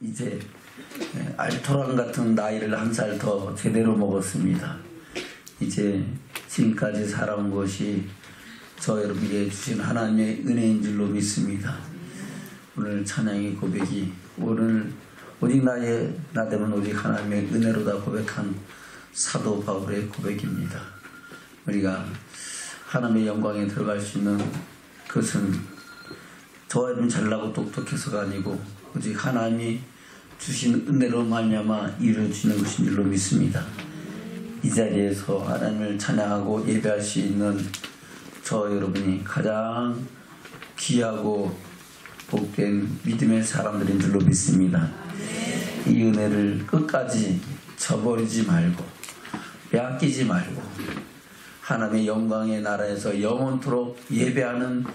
이제 알토란 같은 나이를 한 살 더 제대로 먹었습니다. 이제 지금까지 살아온 것이 저 여러분에게 주신 하나님의 은혜인 줄로 믿습니다. 오늘 찬양의 고백이 오늘 오직 나 되면 오직 하나님의 은혜로다 고백한 사도 바울의 고백입니다. 우리가 하나님의 영광에 들어갈 수 있는 그것은 저와 여러분 잘나고 똑똑해서가 아니고 오직 하나님이 주신 은혜로 말미암아 이루어지는 것인 줄로 믿습니다. 이 자리에서 하나님을 찬양하고 예배할 수 있는 저 여러분이 가장 귀하고 복된 믿음의 사람들인 줄로 믿습니다. 이 은혜를 끝까지 저버리지 말고 빼앗기지 말고 하나님의 영광의 나라에서 영원토록 예배하는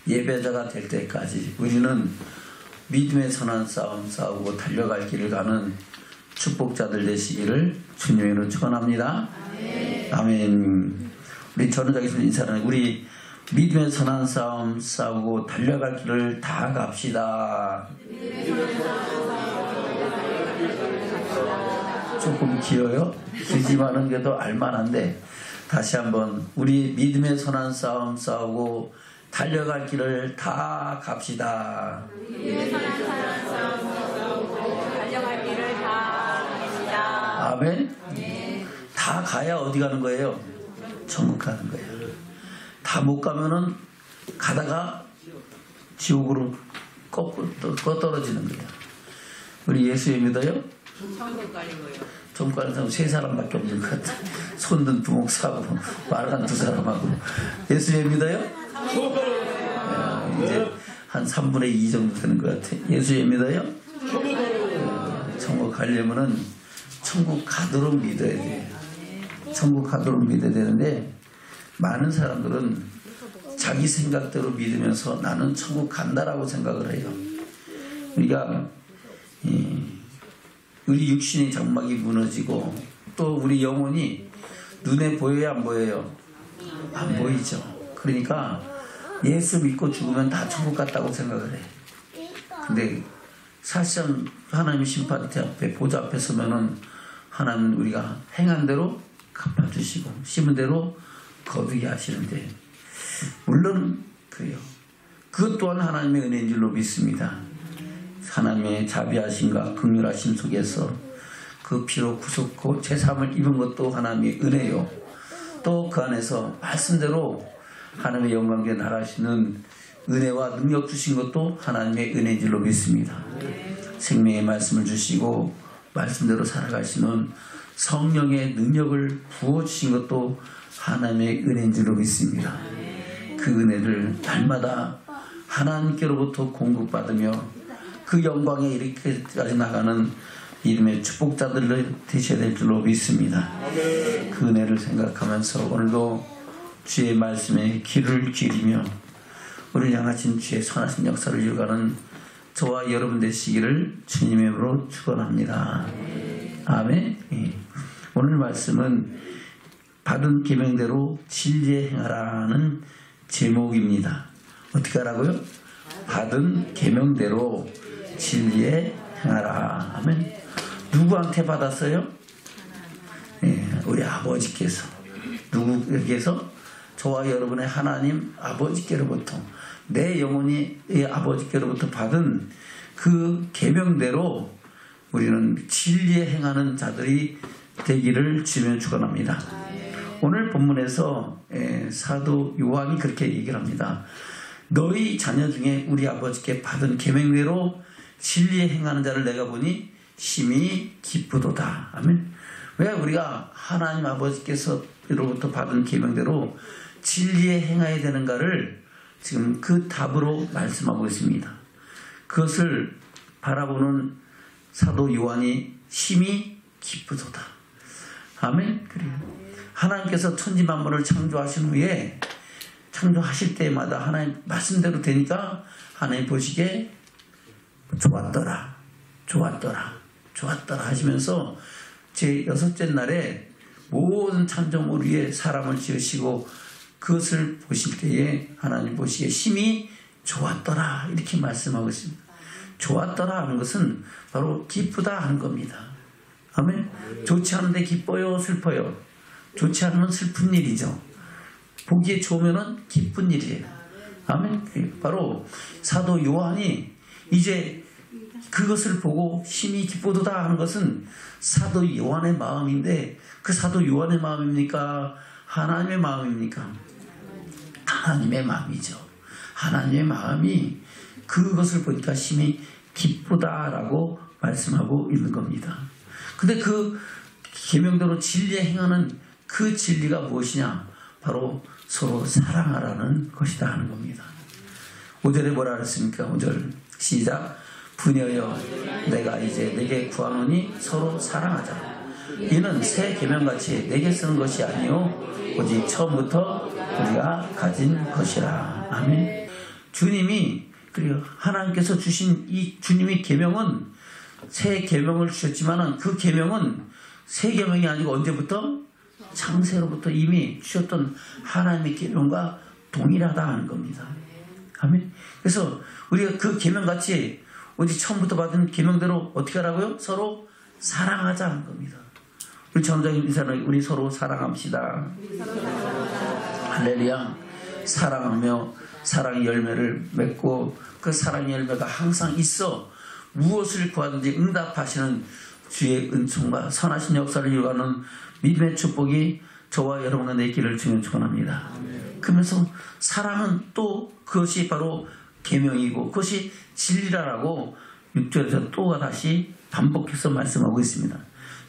예배자가 될 때까지 우리는 믿음의 선한 싸움 싸우고 달려갈 길을 가는 축복자들 되시기를 주님의 이름으로 축원합니다. 아멘. 우리 전우장에서 인사하는 우리 믿음의 선한 싸움 싸우고 달려갈 길을 다 갑시다. 조금 길어요? 길지만은 그래도 알만한데 다시 한번 우리 믿음의 선한 싸움 싸우고 달려갈 길을 다 갑시다. 믿음의 선한 싸움 싸우고 달려갈 길을 다 갑시다. 아멘. 네. 다 가야 어디 가는 거예요? 천국 가는 거예요. 다 못 가면은 가다가 지옥으로 꺼떨어지는 거예요. 우리 예수 믿어요? 천국 가는 거예요. 천국 가는 사람 세 사람밖에 없는 것 같아. 손든 두목사하고 말간 두 사람하고. 예수 믿어요? 이제 한 3분의 2 정도 되는 것 같아. 예수 믿어요? 천국 가려면은 천국 가도록 믿어야 돼요. 천국 가도록 믿어야 되는데 많은 사람들은 자기 생각대로 믿으면서 나는 천국 간다라고 생각을 해요. 우리가 우리 육신의 장막이 무너지고 또 우리 영혼이 눈에 보여야 안 보여요? 안 보이죠. 그러니까 예수 믿고 죽으면 다 천국 갔다고 생각을 해. 근데 사실상 하나님의 심판대 앞에 보좌 앞에 서면은 하나님은 우리가 행한 대로 갚아주시고 심은 대로 거두게 하시는데 물론 그래요. 그것 또한 하나님의 은혜인 줄로 믿습니다. 하나님의 자비하심과 긍휼하심 속에서 그 피로 구속고 제사함을 입은 것도 하나님의 은혜요. 또 그 안에서 말씀대로 하나님의 영광에 나라하시는 은혜와 능력 주신 것도 하나님의 은혜인 줄로 믿습니다. 생명의 말씀을 주시고 말씀대로 살아가시는 성령의 능력을 부어주신 것도 하나님의 은혜인 줄로 믿습니다. 그 은혜를 날마다 하나님께로부터 공급받으며 그 영광에 이렇게까지 나가는 이름의 축복자들 되셔야 될 줄로 믿습니다. 그 은혜를 생각하면서 오늘도 주의 말씀에 귀를 기리며 우리를 향하신 주의 선하신 역사를 이루어가는 저와 여러분 되시기를 주님의 이름으로 축원합니다. 아멘. 오늘 말씀은 받은 계명대로 진리에 행하라는 제목입니다. 어떻게 하라고요? 받은 계명대로 진리에 행하라. 아멘. 누구한테 받았어요? 우리 아버지께서. 누구에게서? 저와 여러분의 하나님 아버지께로부터 내 영혼이 아버지께로부터 받은 그 계명대로 우리는 진리에 행하는 자들이 되기를 주면 축원합니다. 오늘 본문에서 사도 요한이 그렇게 얘기를 합니다. 너희 자녀 중에 우리 아버지께 받은 계명대로 진리에 행하는 자를 내가 보니 심히 기쁘도다. 아멘. 왜 우리가 하나님 아버지께서로부터 받은 계명대로 진리에 행해야 되는가를 지금 그 답으로 말씀하고 있습니다. 그것을 바라보는 사도 요한이 심히 기쁘도다. 아멘. 그래요. 하나님께서 천지만물을 창조하신 후에 창조하실 때마다 하나님 말씀대로 되니까 하나님 보시기에 좋았더라 하시면서 제 6째 날에 모든 창조물 위에 사람을 지으시고 그것을 보실 때에 하나님 보시기에 심히 좋았더라 이렇게 말씀하고 있습니다. 좋았더라 하는 것은 바로 기쁘다 하는 겁니다. 아멘. 좋지 않은데 기뻐요, 슬퍼요? 좋지 않으면 슬픈 일이죠. 보기에 좋으면 기쁜 일이에요. 아멘. 바로 사도 요한이 이제 그것을 보고 심히 기쁘도다 하는 것은 사도 요한의 마음인데, 그 사도 요한의 마음입니까? 하나님의 마음입니까? 하나님의 마음이죠. 하나님의 마음이 그것을 보니까 심히 기쁘다라고 말씀하고 있는 겁니다. 근데 그 계명대로 진리에 행하는 그 진리가 무엇이냐? 바로 서로 사랑하라는 것이다 하는 겁니다. 5절에 뭐라 그랬습니까? 5절 시작. 부녀여 내가 이제 내게 구하노니 서로 사랑하자. 이는 새 계명같이 내게 쓰는 것이 아니요 오직 처음부터 우리가 가진 것이라. 아멘. 주님이, 그리고 하나님께서 주신 이 주님의 계명은 새 계명을 주셨지만은 그 계명은 새 계명이 아니고 언제부터? 창세로부터 이미 주셨던 하나님의 계명과 동일하다 하는 겁니다. 아멘. 그래서 우리가 그 계명같이 오직 처음부터 받은 계명대로 어떻게 하라고요? 서로 사랑하자 하는 겁니다. 우리 전장님 인사는 우리 서로 사랑합시다. 할렐루야. 사랑하며 사랑의 열매를 맺고 그 사랑의 열매가 항상 있어 무엇을 구하든지 응답하시는 주의 은총과 선하신 역사를 이루어가는 믿음의 축복이 저와 여러분과 내 길을 주면 축원합니다. 그러면서 사랑은 또 그것이 바로 계명이고 그것이 진리라고 6절에서 또가 다시 반복해서 말씀하고 있습니다.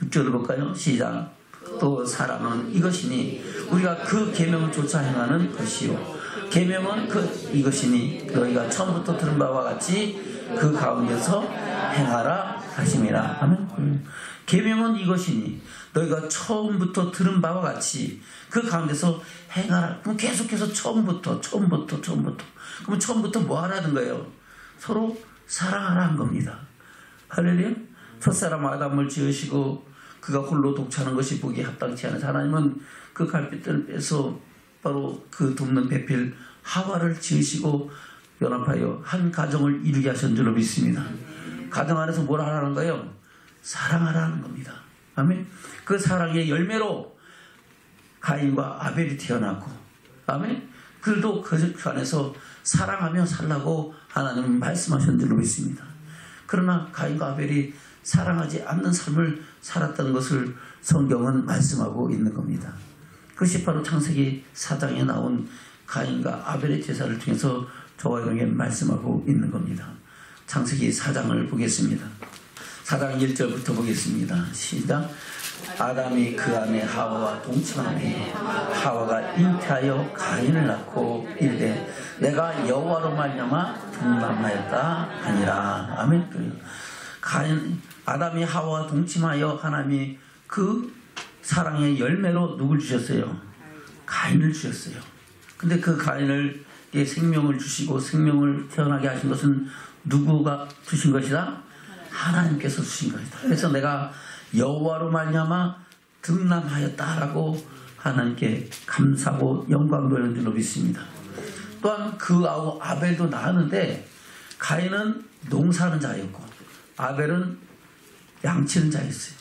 6절을 볼까요? 시작. 또 사랑은 이것이니 우리가 그 계명을 쫓아 행하는 것이요 계명은 이것이니 너희가 처음부터 들은 바와 같이 그 가운데서 행하라 하심이라. 아멘. 계명은 이것이니 너희가 처음부터 들은 바와 같이 그 가운데서 행하라. 그럼 계속해서 처음부터. 그럼 처음부터 뭐 하라는 거예요? 서로 사랑하라는 겁니다. 할렐루야. 첫사람 아담을 지으시고 그가 홀로 독차는 것이 보기에 합당치 않아서 하나님은 그 갈빗들을 빼서 바로 그 돕는 배필 하와를 지으시고 연합하여 한 가정을 이루게 하신 줄로 믿습니다. 가정 안에서 뭘 하라는 거예요? 사랑하라는 겁니다. 아멘. 그 사랑의 열매로 가인과 아벨이 태어났고, 아멘. 그래도 그 안에서 사랑하며 살라고 하나님은 말씀하신 줄로 믿습니다. 그러나 가인과 아벨이 사랑하지 않는 삶을 살았던 것을 성경은 말씀하고 있는 겁니다. 그것이 바로 창세기 4장에 나온 가인과 아벨의 제사를 통해서 저와 여러분에게 말씀하고 있는 겁니다. 창세기 4장을 보겠습니다. 4장 1절부터 보겠습니다. 시작. 아담이 그 아내 하와와 동침하매 하와가 잉태하여 가인을 낳고 이르되 내가 여호와로 말미암아 등남하였다 하니라. 아멘. 아담이 하와와 동침하여 하나님이 그 사랑의 열매로 누굴 주셨어요? 가인을 주셨어요. 근데 그 가인을게 생명을 주시고 생명을 태어나게 하신 것은 누구가 주신 것이다? 하나님께서 주신 것이다. 그래서 내가 여호와로 말미암아 등남하였다라고 하나님께 감사하고 영광 돌리는 줄로 믿습니다. 또한 그 아우 아벨도 낳았는데 가인은 농사하는 자였고 아벨은 양치는 자였어요.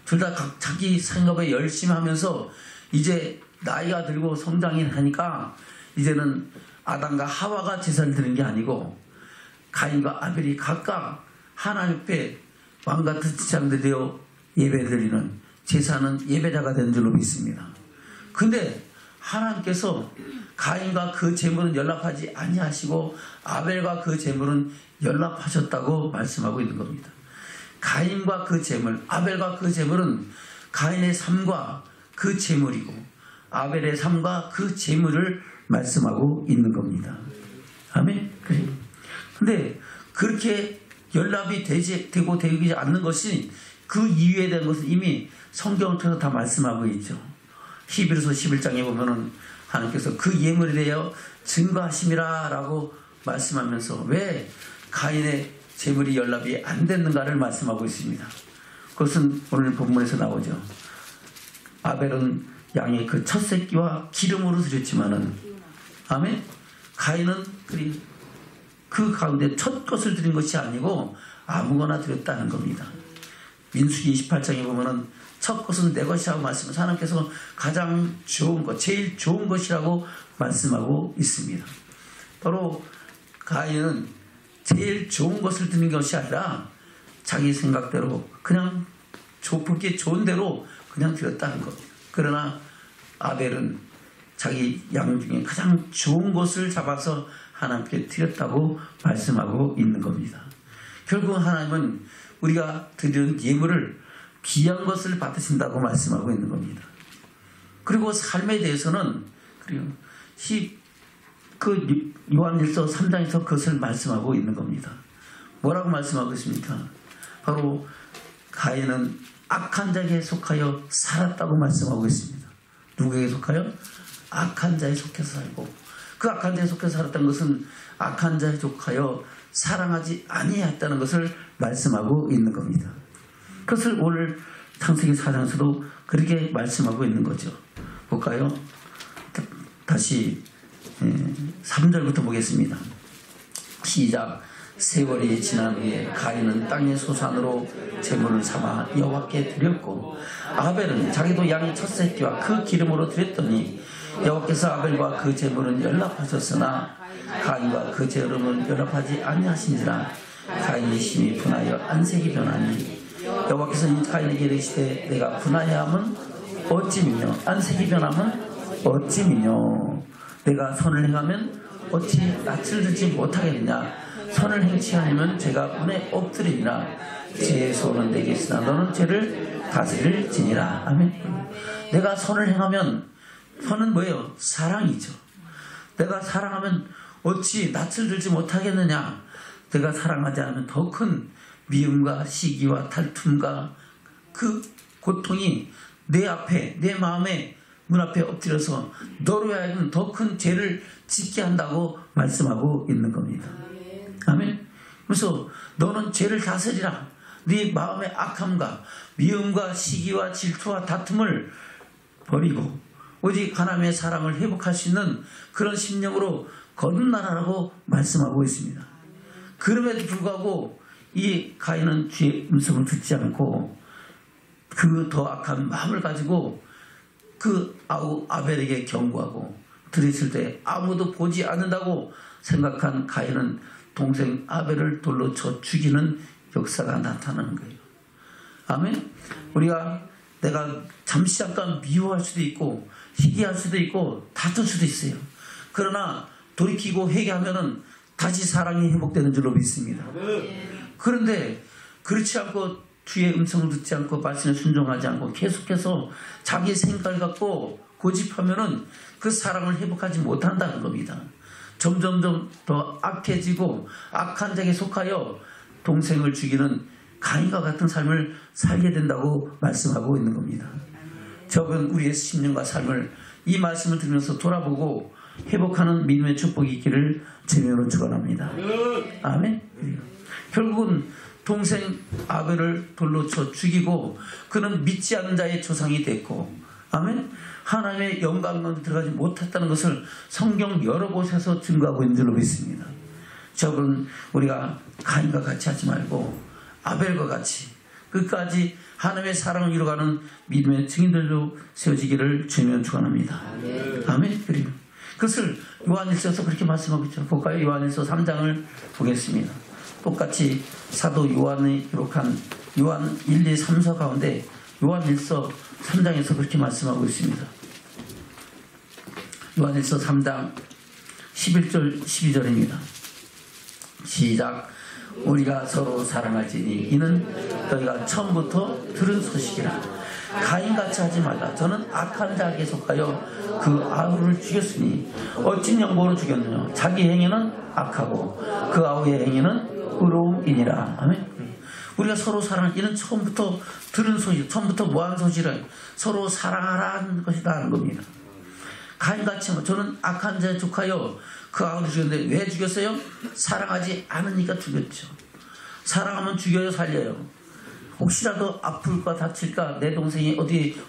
둘 다 자기 생업에 열심히 하면서 이제 나이가 들고 성장이 하니까 이제는 아담과 하와가 제사를 드리는 게 아니고 가인과 아벨이 각각 하나님 앞에 왕같은 지장들 되어 예배드리는 제사는 예배자가 된 줄로 믿습니다. 근데 하나님께서 가인과 그 제물은 연락하지 아니하시고 아벨과 그 제물은 연락하셨다고 말씀하고 있는 겁니다. 가인과 그 제물, 아벨과 그 제물은 가인의 삶과 그 제물이고 아벨의 삶과 그 제물을 말씀하고 있는 겁니다. 아멘. 근데 그렇게 연락이 되지 않는 것이 그 이유에 대한 것은 이미 성경을 통해서 다 말씀하고 있죠. 히브리서 11장에 보면은 하나님께서 그 예물에 대하여 증거하심이라 라고 말씀하면서 왜 가인의 제물이 연락이 안 됐는가를 말씀하고 있습니다. 그것은 오늘 본문에서 나오죠. 아벨은 양의 그 첫 새끼와 기름으로 드렸지만은 아멘. 가인은 그 가운데 첫 것을 드린 것이 아니고 아무거나 드렸다는 겁니다. 민수기 28장에 보면은 첫 것은 내 것이라고 말씀하면서 하나님께서 가장 좋은 것, 제일 좋은 것이라고 말씀하고 있습니다. 바로 가인은 제일 좋은 것을 드린 것이 아니라 자기 생각대로 그냥 보기에 좋은 대로 그냥 드렸다는 겁니다. 그러나 아벨은 자기 양 중에 가장 좋은 것을 잡아서 하나님께 드렸다고 말씀하고 있는 겁니다. 결국 하나님은 우리가 드리는 예물을 귀한 것을 받으신다고 말씀하고 있는 겁니다. 그리고 삶에 대해서는 요한일서 3장에서 그것을 말씀하고 있는 겁니다. 뭐라고 말씀하고 있습니까? 바로 가인은 악한 자에게 속하여 살았다고 말씀하고 있습니다. 누구에게 속하여? 악한 자에 속해서 살고, 그 악한 자에 속해서 살았다는 것은 악한 자에 속하여 사랑하지 아니했다는 것을 말씀하고 있는 겁니다. 그것을 오늘 창세기 4장에서도 그렇게 말씀하고 있는 거죠. 볼까요? 다시 3절부터 보겠습니다. 시작. 세월이 지난 후에 가인은 땅의 소산으로 제물을 삼아 여호와께 드렸고 아벨은 자기도 양의 첫 새끼와 그 기름으로 드렸더니 여호와께서 아벨과 그 제물은 연락하셨으나 가인과 그 제물은 연락하지 아니하신지라 가인의 심히 분하여 안색이 변하니 여호와께서 가인에게 이르시되 내가 분하여함은 어찌미뇨 안색이 변함은 어찌미뇨 내가 선을 행하면 어찌 낯을 들지 못하겠느냐 선을 행치 않으면 제가 문에 엎드리니라 제 손은 내게 있으나 너는 죄를 다스릴지니라. 아멘. 내가 선을 행하면 선은 뭐예요? 사랑이죠. 내가 사랑하면 어찌 낯을 들지 못하겠느냐. 내가 사랑하지 않으면 더 큰 미움과 시기와 탈툼과 그 고통이 내 앞에 내 마음에 문 앞에 엎드려서 너로 하여금 더 큰 죄를 짓게 한다고 말씀하고 있는 겁니다. 아멘. 그래서 너는 죄를 다스리라. 네 마음의 악함과 미움과 시기와 질투와 다툼을 버리고 오직 하나님의 사랑을 회복할 수 있는 그런 심령으로 거듭나라라고 말씀하고 있습니다. 그럼에도 불구하고 이 가인은 주의 음성을 듣지 않고 그 더 악한 마음을 가지고 그 아벨에게 경고하고 드렸을 때 아무도 보지 않는다고 생각한 가인은 동생 아벨을 돌로 쳐 죽이는 역사가 나타나는 거예요. 아멘. 내가 잠시 잠깐 미워할 수도 있고 시기할 수도 있고 다툴 수도 있어요. 그러나 돌이키고 회개하면은 다시 사랑이 회복되는 줄로 믿습니다. 그런데 그렇지 않고 주의 음성을 듣지 않고 말씀에 순종하지 않고 계속해서 자기 생각을 갖고 고집하면은 그 사랑을 회복하지 못한다는 겁니다. 점점점 더 악해지고 악한 자에게 속하여 동생을 죽이는 가인과 같은 삶을 살게 된다고 말씀하고 있는 겁니다. 적은 우리의 심령과 삶을 이 말씀을 들으면서 돌아보고 회복하는 믿음의 축복이 있기를 주님으로 축원합니다. 아멘. 결국은 동생 아벨을 돌로 쳐 죽이고 그는 믿지 않는 자의 조상이 됐고, 아멘. 하나님의 영광 가운데 들어가지 못했다는 것을 성경 여러 곳에서 증거하고 있는 줄로 믿습니다. 적은 우리가 가인과 같이 하지 말고 아벨과 같이 끝까지 하나님의 사랑을 이루어가는 믿음의 증인들로 세워지기를 주님은 축원합니다. 아멘. 그리고 그것을 요한일서에서 그렇게 말씀하고 있죠. 볼까요? 요한일서 3장을 보겠습니다. 똑같이 사도 요한이 기록한 요한 1, 2, 3서 가운데 요한일서 3장에서 그렇게 말씀하고 있습니다. 요한일서 3장 11절 12절입니다. 시작. 우리가 서로 사랑할지니 이는 너희가 처음부터 들은 소식이라. 가인같이 하지 말라. 저는 악한 자에게 속하여 그 아우를 죽였으니 어찌 양보로 죽였느냐. 자기 행위는 악하고 그 아우의 행위는 의로움이니라. 아멘. 우리가 서로 사랑할 이는 처음부터 들은 소식, 처음부터 뭐한 소식을 서로 사랑하라는 것이다 하는 겁니다. 가인같이 하면 저는 악한 자에 속하여 그 아우를 죽였는데 왜 죽였어요? 사랑하지 않으니까 죽였죠. 사랑하면 죽여요, 살려요. 혹시라도 아플까 다칠까 내 동생이 어디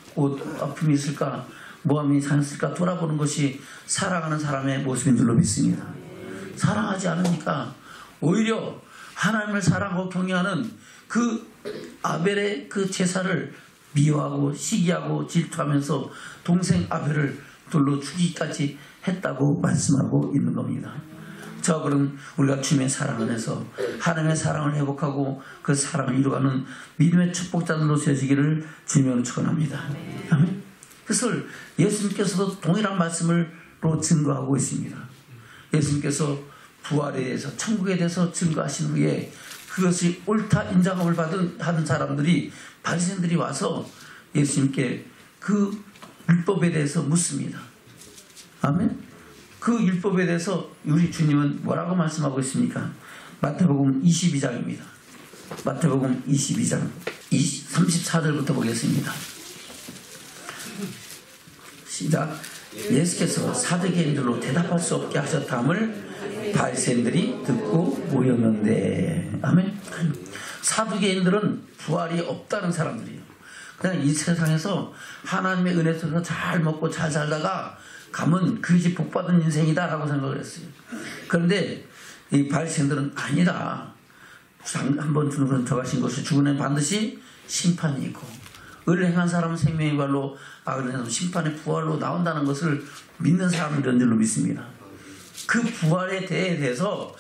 아픔이 있을까 모함이 상했을까 돌아보는 것이 사랑하는 사람의 모습인 줄로 믿습니다. 사랑하지 않으니까 오히려 하나님을 사랑하고 경외하는 그 아벨의 그 제사를 미워하고 시기하고 질투하면서 동생 아벨을 돌로 죽이기까지 했다고 말씀하고 있는 겁니다. 자, 그럼 우리가 주님의 사랑 안에서 하나님의 사랑을 회복하고 그 사랑을 이루어가는 믿음의 축복자들로 세워지기를 주님으로 축원합니다. 아멘. 그것을 예수님께서도 동일한 말씀으로 증거하고 있습니다. 예수님께서 부활에 대해서 천국에 대해서 증거하신 후에 그것이 옳다 인정함을 받은 사람들이 바리새인들이 와서 예수님께 그 율법에 대해서 묻습니다. 아멘. 그 율법에 대해서 우리 주님은 뭐라고 말씀하고 있습니까? 마태복음 22장입니다. 마태복음 22장 34절부터 보겠습니다. 시작. 예수께서 사두개인들로 대답할 수 없게 하셨다함을 바리새인들이 듣고 모였는데, 아멘. 사두개인들은 부활이 없다는 사람들이에요. 그냥 이 세상에서 하나님의 은혜 속에서 잘 먹고 잘 살다가 가면 그것이 복받은 인생이다라고 생각을 했어요. 그런데 이 바리새인들은 아니다. 한번 죽는 건 저가신 것이 죽으면 반드시 심판이 있고, 의를 행한 사람은 생명의 부활로, 악을 행한 사람은 심판의 부활로 나온다는 것을 믿는 사람들인 줄로 믿습니다. 그 부활에 대해서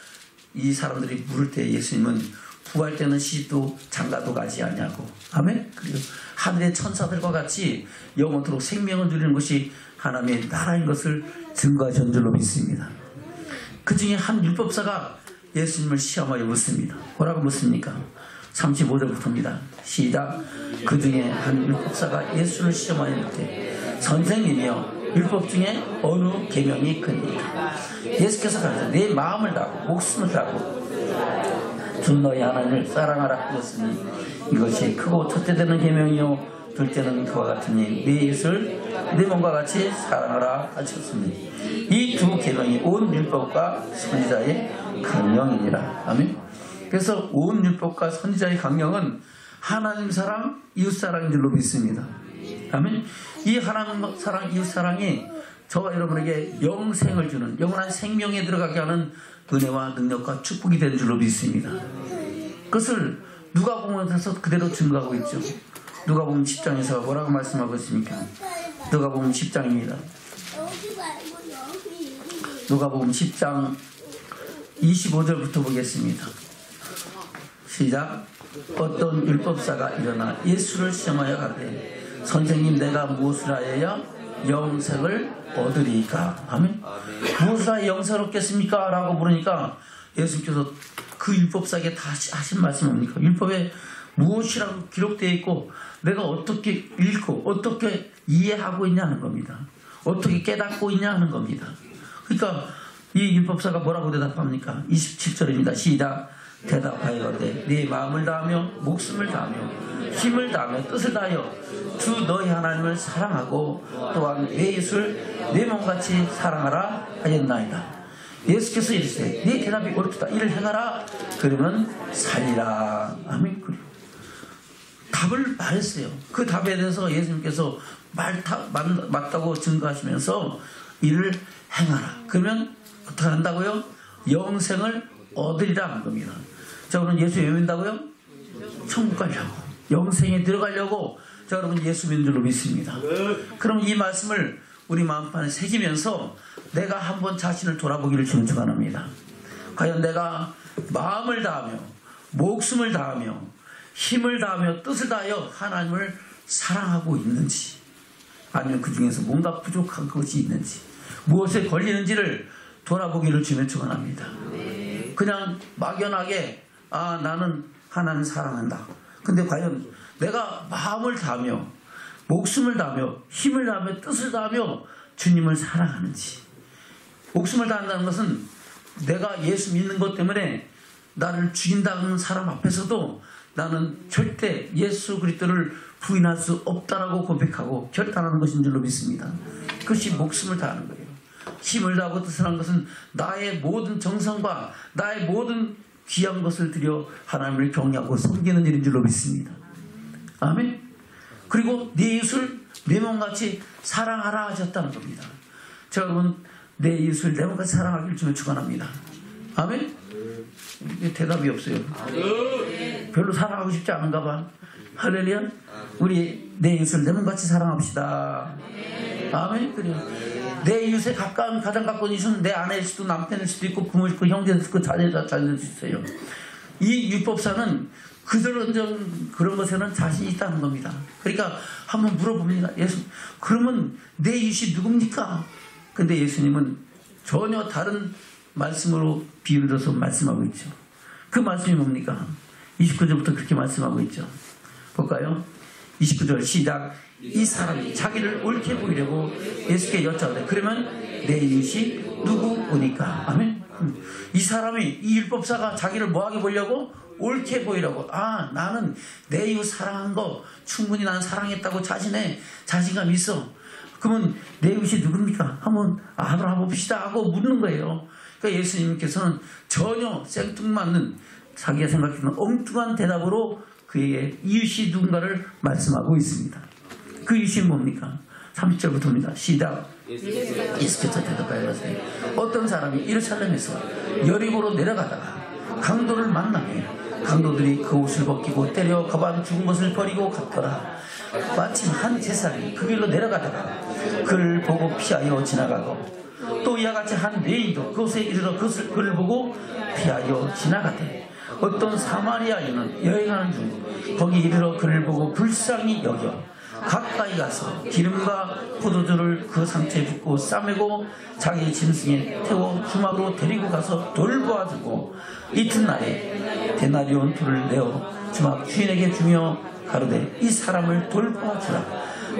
이 사람들이 물을 때 예수님은 부활 때는 시도 장가도 가지 않냐고. 아멘. 그리고 하늘의 천사들과 같이 영원토록 생명을 누리는 것이 하나님의 나라인 것을 증거하신 줄로 믿습니다. 그 중에 한 율법사가 예수님을 시험하여 묻습니다. 뭐라고 묻습니까? 35절부터입니다. 시작. 그 중에 한 율법사가 예수를 시험하여 묻되 선생님이여 율법 중에 어느 계명이 크니까? 예수께서 가르쳐 내 마음을 다하고 목숨을 다하고 주 너희 하나님을 사랑하라 하셨으니 이것이 크고 첫째 되는 계명이요 둘째는 그와 같으니 네 이웃을 네 몸과 같이 사랑하라 하셨으니 이 두 계명이 온 율법과 선지자의 강령이니라. 아멘. 그래서 온 율법과 선지자의 강령은 하나님 사랑, 이웃 사랑인 줄로 믿습니다. 아멘. 이 하나님 사랑, 이웃 사랑이 저와 여러분에게 영생을 주는, 영원한 생명에 들어가게 하는 은혜와 능력과 축복이 되는 줄로 믿습니다. 그것을 누가복음에서 그대로 증거하고 있죠. 누가복음 10장에서 뭐라고 말씀하고 있습니까? 누가복음 10장입니다. 누가복음 10장 25절부터 보겠습니다. 시작. 어떤 율법사가 일어나 예수를 시험하여 가되 선생님 내가 무엇을 하여야 영생을 얻으리까? 아멘. 무엇을 하여 영생을 얻겠습니까? 라고 물으니까 예수님께서 그 율법사에게 다시 하신 말씀이 뭡니까? 율법에 무엇이라고 기록되어 있고 내가 어떻게 읽고 어떻게 이해하고 있냐는 겁니다. 어떻게 깨닫고 있냐 하는 겁니다. 그러니까 이 율법사가 뭐라고 대답합니까? 27절입니다. 시작. 대답하여되 네 마음을 다하며 목숨을 다하며 힘을 다하며 뜻을 다하여 주 너희 하나님을 사랑하고 또한 내 이웃을 내 몸같이 사랑하라 하였나이다. 예수께서 이르시되 네 대답이 옳다. 이를 행하라. 그러면 살리라. 아멘. 답을 말했어요. 그 답에 대해서 예수님께서 맞다고 증거하시면서 이를 행하라. 그러면 어떻게 한다고요? 영생을 얻으리라 한 겁니다. 자, 그럼 예수 왜 믿는다고요? 천국 가려고, 영생에 들어가려고. 자, 여러분 예수 믿는 줄로 믿습니다. 그럼 이 말씀을 우리 마음판에 새기면서 내가 한번 자신을 돌아보기를 주님 축원합니다. 과연 내가 마음을 다하며 목숨을 다하며 힘을 다하며 뜻을 다하여 하나님을 사랑하고 있는지, 아니면 그 중에서 뭔가 부족한 것이 있는지, 무엇에 걸리는지를 돌아보기를 주님 축원합니다. 그냥 막연하게 나는 하나님 사랑한다. 근데 과연 내가 마음을 다하며 목숨을 다하며 힘을 다하며 뜻을 다하며 주님을 사랑하는지. 목숨을 다한다는 것은 내가 예수 믿는 것 때문에 나를 죽인다는 사람 앞에서도 나는 절대 예수 그리스도를 부인할 수 없다라고 고백하고 결단하는 것인 줄로 믿습니다. 그것이 목숨을 다하는 거예요. 힘을 다하고 뜻을 하는 것은 나의 모든 정성과 나의 모든 귀한 것을 들여 하나님을 경외하고 섬기는 일인 줄로 믿습니다. 아멘. 그리고 네 이웃을 내 몸같이 사랑하라 하셨다는 겁니다. 자, 여러분 내 이웃을 내 몸같이 사랑하기를 주님 축원합니다. 아멘. 대답이 없어요. 별로 사랑하고 싶지 않은가 봐. 할렐루야. 우리 내 이웃을 내 몸같이 사랑합시다. 아멘. 그래요. 내 이웃에 가까운 가장 가까운 이웃은 내 아내일 수도 남편일 수도 있고 부모일 수도 있고 형제일 수도 있고 자녀일 수도 있어요. 이 율법사는 그런 것에는 자신이 있다는 겁니다. 그러니까 한번 물어봅니다. 예수, 그러면 내 이웃이 누굽니까? 근데 예수님은 전혀 다른 말씀으로 비유를 들어서 말씀하고 있죠. 그 말씀이 뭡니까? 29절부터 그렇게 말씀하고 있죠. 볼까요? 29절 시작. 이 사람이 자기를 옳게 보이려고 예수께 여짜오되 그러면 내 이웃이 누구오니까. 아멘. 이 사람이, 이 율법사가 자기를 뭐하게 보려고? 옳게 보이려고. 아, 나는 내 이웃 사랑한 거 충분히 난 사랑했다고 자신감이 있어. 그러면 내 이웃이 누굽니까? 한번 알아봐 봅시다 하고 묻는 거예요. 그러니까 예수님께서는 전혀 생뚱맞는 자기가 생각했던 엉뚱한 대답으로 그에게 이웃이 누군가를 말씀하고 있습니다. 그 이웃이 뭡니까? 30절부터입니다. 시작. 예수께서 대답하였어요. 어떤 사람이 예루살렘에서 여리고로 내려가다가 강도를 만나며 강도들이 그 옷을 벗기고 때려 가방 죽은 것을 버리고 갔더라. 마침 한 제사장이 그 길로 내려가다가 그를 보고 피하여 지나가고 또 이와 같이 한 레인도 그곳에 이르러 그를 보고 피하여 지나가되 어떤 사마리아인은 여행하는 중 거기 이르러 그를 보고 불쌍히 여겨 가까이 가서 기름과 포도주를 그 상처에 붓고 싸매고 자기 짐승에 태워 주막으로 데리고 가서 돌보아주고 이튿날에 데나리온 둘을 내어 주막 주인에게 주며 가로되 이 사람을 돌보아주라.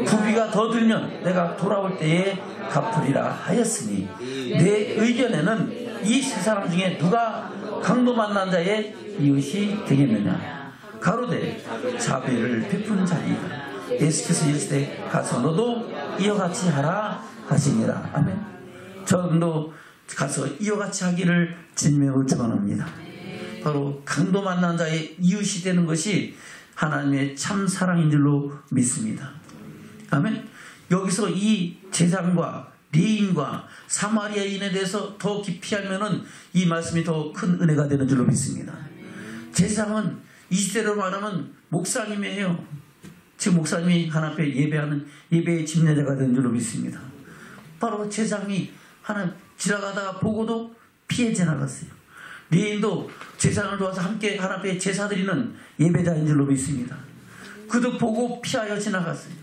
부비가 더 들면 내가 돌아올 때에 갚으리라 하였으니 내 의견에는 이 세 사람 중에 누가 강도 만난 자의 이웃이 되겠느냐. 가로되 자비를 베푼 자리이다. 예수께서 이르시되 가서 너도 이와 같이 하라 하시니라. 아멘. 저도 가서 이와 같이 하기를 진명으로 축원합니다. 바로 강도 만난 자의 이웃이 되는 것이 하나님의 참 사랑인 줄로 믿습니다. 아멘. 여기서 이 제사장과 레인과 사마리아인에 대해서 더 깊이 알면은 이 말씀이 더 큰 은혜가 되는 줄로 믿습니다. 제사장은 이 시대로 말하면 목사님이에요. 지금 목사님이 하나님 앞에 예배하는 예배의 집례자가 되는 줄로 믿습니다. 바로 제사장이 하나 지나가다가 보고도 피해 지나갔어요. 레인도 제사장을 도와서 함께 하나님 앞에 제사 드리는 예배자인 줄로 믿습니다. 그도 보고 피하여 지나갔어요.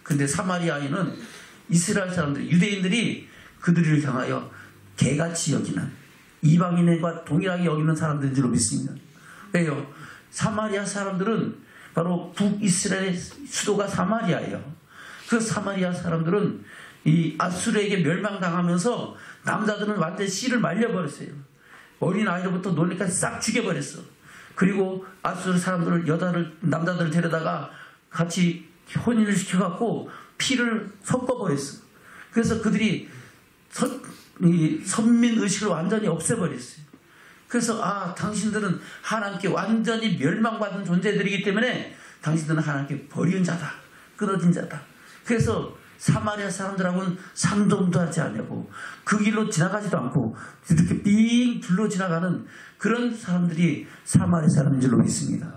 근데 사마리아인은 이스라엘 사람들, 유대인들이 그들을 향하여 개같이 여기는 이방인과 동일하게 여기는 사람들인 줄로 믿습니다. 왜요? 사마리아 사람들은 바로 북이스라엘의 수도가 사마리아예요. 그 사마리아 사람들은 이 아수르에게 멸망당하면서 남자들은 완전히 씨를 말려버렸어요. 어린 아이로부터 노인까지 싹 죽여버렸어. 그리고 아수르 사람들을 남자들을 데려다가 같이 혼인을 시켜갖고 피를 섞어버렸어. 그래서 그들이 선민의식을 완전히 없애버렸어요. 그래서 당신들은 하나님께 완전히 멸망받은 존재들이기 때문에 당신들은 하나님께 버린 자다, 끊어진 자다. 그래서 사마리아 사람들하고는 상종도 하지 않냐고 그 길로 지나가지도 않고 이렇게 삥 둘러 지나가는 그런 사람들이 사마리아 사람인 줄로 믿습니다.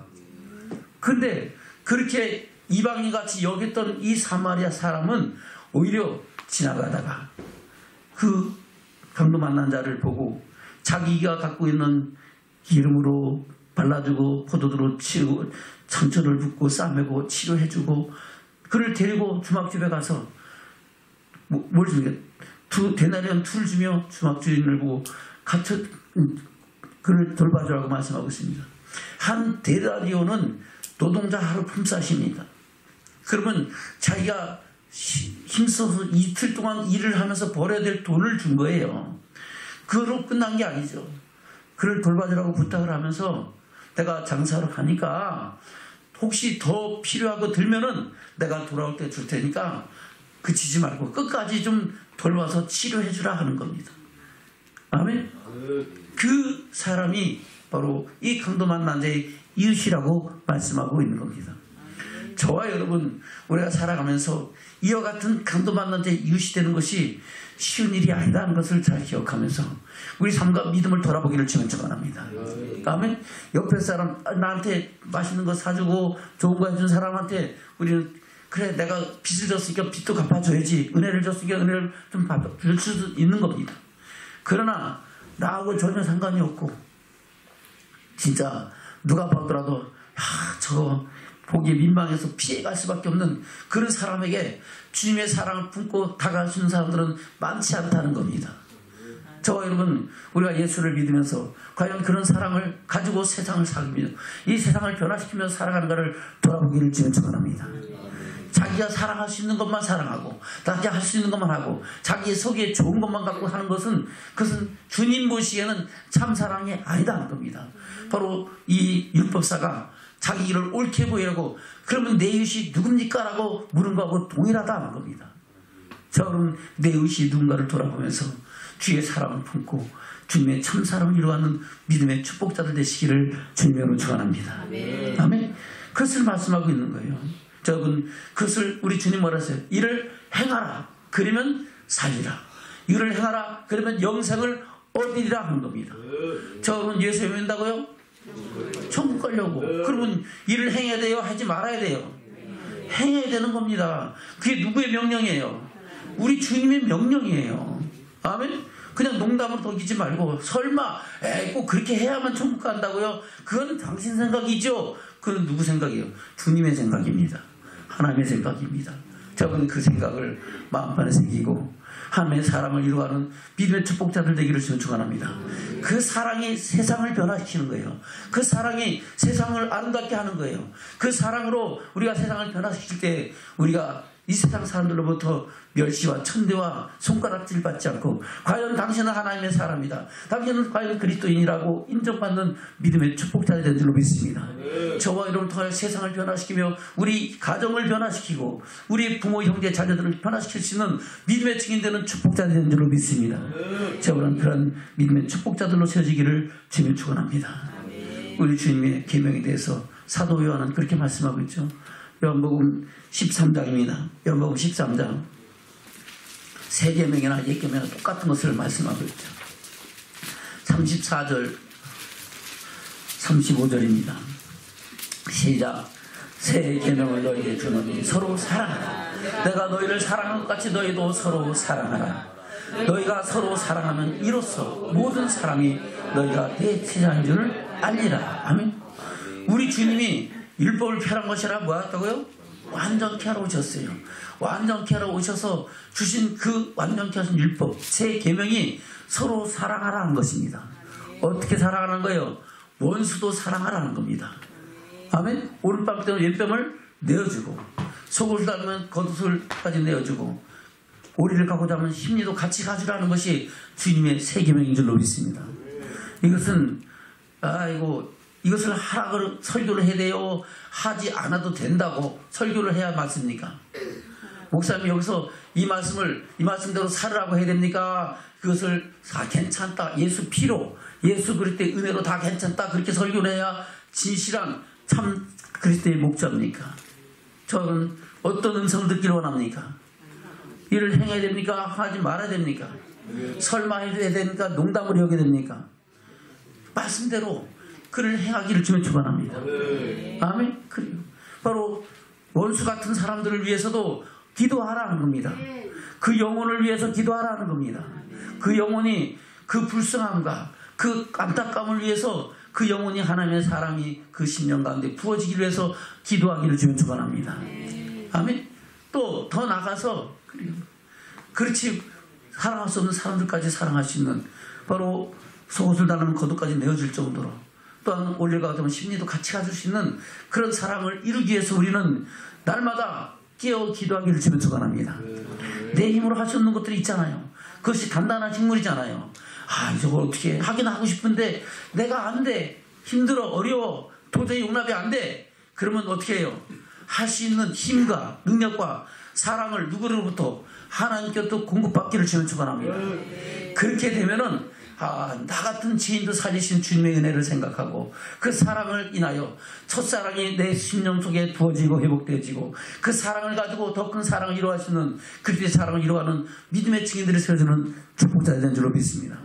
근데 그렇게 이방인같이 여겼던 이 사마리아 사람은 오히려 지나가다가 그 강도 만난 자를 보고 자기가 갖고 있는 기름으로 발라주고 포도주로 치우고 상처를 붓고 싸매고 치료해주고 그를 데리고 주막집에 가서 뭘 주냐? 데나리온 툴 주며 주막 주인을 보고 그를 돌봐주라고 말씀하고 있습니다. 한 데나리온은 노동자 하루 품삯입니다. 그러면 자기가 힘써서 이틀 동안 일을 하면서 벌어야 될 돈을 준 거예요. 그로 끝난 게 아니죠. 그를 돌봐주라고 부탁을 하면서 내가 장사로 가니까 혹시 더 필요하고 들면은 내가 돌아올 때 줄 테니까 그치지 말고 끝까지 좀 돌봐서 치료해주라 하는 겁니다. 아멘. 그 사람이 바로 이 강도 만난 자의 이웃이라고 말씀하고 있는 겁니다. 저와 여러분 우리가 살아가면서 이와 같은 강도만한테 유시되는 것이 쉬운 일이 아니다는 것을 잘 기억하면서 우리 삶과 믿음을 돌아보기를 주면 축원합니다. 아멘. 옆에 사람 나한테 맛있는 거 사주고 좋은 거 해준 사람한테 우리는 그래 내가 빚을 졌으니까 빚도 갚아줘야지, 은혜를 줬으니까 은혜를 좀 줄 수도 있는 겁니다. 그러나 나하고 전혀 상관이 없고 진짜 누가 보더라도 저거 보기에 민망해서 피해갈 수밖에 없는 그런 사람에게 주님의 사랑을 품고 다가갈 수 있는 사람들은 많지 않다는 겁니다. 저와 여러분 우리가 예수를 믿으면서 과연 그런 사랑을 가지고 세상을 살며 이 세상을 변화시키면서 살아가는가를 돌아보기를 주면 축원합니다. 자기가 사랑할 수 있는 것만 사랑하고 자기가 할 수 있는 것만 하고 자기의 속에 좋은 것만 갖고 하는 것은 그것은 주님 보시기에는 참 사랑이 아니다는 겁니다. 바로 이 율법사가 자기 일을 옳게 보이라고 그러면 내 이웃이 누굽니까? 라고 물은 거하고 동일하다는 겁니다. 저는 내 이웃이 누군가를 돌아보면서 주의 사랑을 품고 주님의 참사랑을 이루어가는 믿음의 축복자들 되시기를 주님으로 축원합니다. 아멘. 그것을 말씀하고 있는 거예요. 저분 그것을 우리 주님 뭐라 했어요? 이를 행하라 그러면 살리라. 이를 행하라 그러면 영생을 얻으리라 하는 겁니다. 저분 예수 믿는다고요? 천국 가려고. 그러면 일을 행해야 돼요? 하지 말아야 돼요? 행해야 되는 겁니다. 그게 누구의 명령이에요? 우리 주님의 명령이에요. 아멘? 그냥 농담으로 넘기지 말고 설마 꼭 그렇게 해야만 천국 간다고요? 그건 당신 생각이죠? 그건 누구 생각이에요? 주님의 생각입니다. 하나님의 생각입니다. 저는 그 생각을 마음판에 새기고 하나님의 사랑을 이루어가는 믿음의 축복자들 되기를 축원합니다. 그 사랑이 세상을 변화시키는 거예요. 그 사랑이 세상을 아름답게 하는 거예요. 그 사랑으로 우리가 세상을 변화시킬 때 우리가 이 세상 사람들로부터 멸시와 천대와 손가락질 받지 않고 과연 당신은 하나님의 사람이다, 당신은 과연 그리스도인이라고 인정받는 믿음의 축복자들이 된 줄로 믿습니다. 저와 여러분을 통해 세상을 변화시키며 우리 가정을 변화시키고 우리 부모 형제 자녀들을 변화시킬 수 있는 믿음의 증인되는 축복자들이 된 줄로 믿습니다. 저는 그런 믿음의 축복자들로 세워지기를 주님 축원합니다. 우리 주님의 계명에 대해서 사도 요한은 그렇게 말씀하고 있죠. 요한복음 13장입니다. 요한복음 13장 세 계명이나 옛 계명이나 똑같은 것을 말씀하고 있죠. 34절 35절입니다. 시작. 새 계명을 너희에게 주노니 서로 사랑하라. 내가 너희를 사랑한 것 같이 너희도 서로 사랑하라. 너희가 서로 사랑하면 이로써 모든 사람이 너희가 내 제자인 줄을 알리라. 아멘. 우리 주님이 율법을 폐하는 것이라 뭐였다고요? 완전케 하러 오셨어요. 완전케 하러 오셔서 주신 그 완전케 하신 율법 새 계명이 서로 사랑하라는 것입니다. 어떻게 사랑하는 거예요? 원수도 사랑하라는 겁니다. 아멘. 오른뺨 때문에 왼뺨을 내어주고 속옷을 닦으면 겉옷을까지 내어주고 오리를 갖고 자면 심리도 같이 가주라는 것이 주님의 새 계명인 줄로 믿습니다. 이것은 이것을 하라고 설교를 해야 돼요? 하지 않아도 된다고 설교를 해야 맞습니까? 목사님이 여기서 이 말씀대로 살으라고 해야 됩니까? 그것을 괜찮다, 예수 피로, 예수 그리스도의 은혜로 다 괜찮다 그렇게 설교를 해야 진실한 참 그리스도의 목자입니까? 저는 어떤 음성을 듣기를 원합니까? 일을 행해야 됩니까? 하지 말아야 됩니까? 설마 해야 됩니까? 농담을 여겨야 됩니까? 말씀대로 그를 행하기를 주면 축원합니다. 아멘. 그리고 바로 원수 같은 사람들을 위해서도 기도하라는 겁니다. 그 영혼을 위해서 기도하라는 겁니다. 그 영혼이 그 불쌍함과 그 안타까움을 위해서 그 영혼이 하나님의 사랑이 그 심령 가운데 부어지기를 위해서 기도하기를 주면 축원합니다. 아멘. 또 더 나가서 그렇지 사랑할 수 없는 사람들까지 사랑할 수 있는 바로 속옷을 달라면 겉옷까지 내어줄 정도로 또한 올려가 되면 심리도 같이 가질 수 있는 그런 사랑을 이루기 위해서 우리는 날마다 깨어 기도하기를 주면 축원합니다. 내 힘으로 할 수 없는 것들이 있잖아요. 그것이 단단한 식물이잖아요. 저걸 어떻게 하긴 하고 싶은데 내가 안 돼, 힘들어, 어려워, 도저히 용납이 안 돼. 그러면 어떻게 해요? 할 수 있는 힘과 능력과 사랑을 누구로부터 하나님께로부터 공급받기를 주면 축원합니다. 그렇게 되면은 나 같은 죄인도 살리신 주님의 은혜를 생각하고 그 사랑을 인하여 첫사랑이 내 심령 속에 부어지고 회복되어지고 그 사랑을 가지고 더 큰 사랑을 이루어하시는 그리스도의 사랑을 이루어가는 믿음의 증인들을 세워주는 축복자가 된 줄로 믿습니다.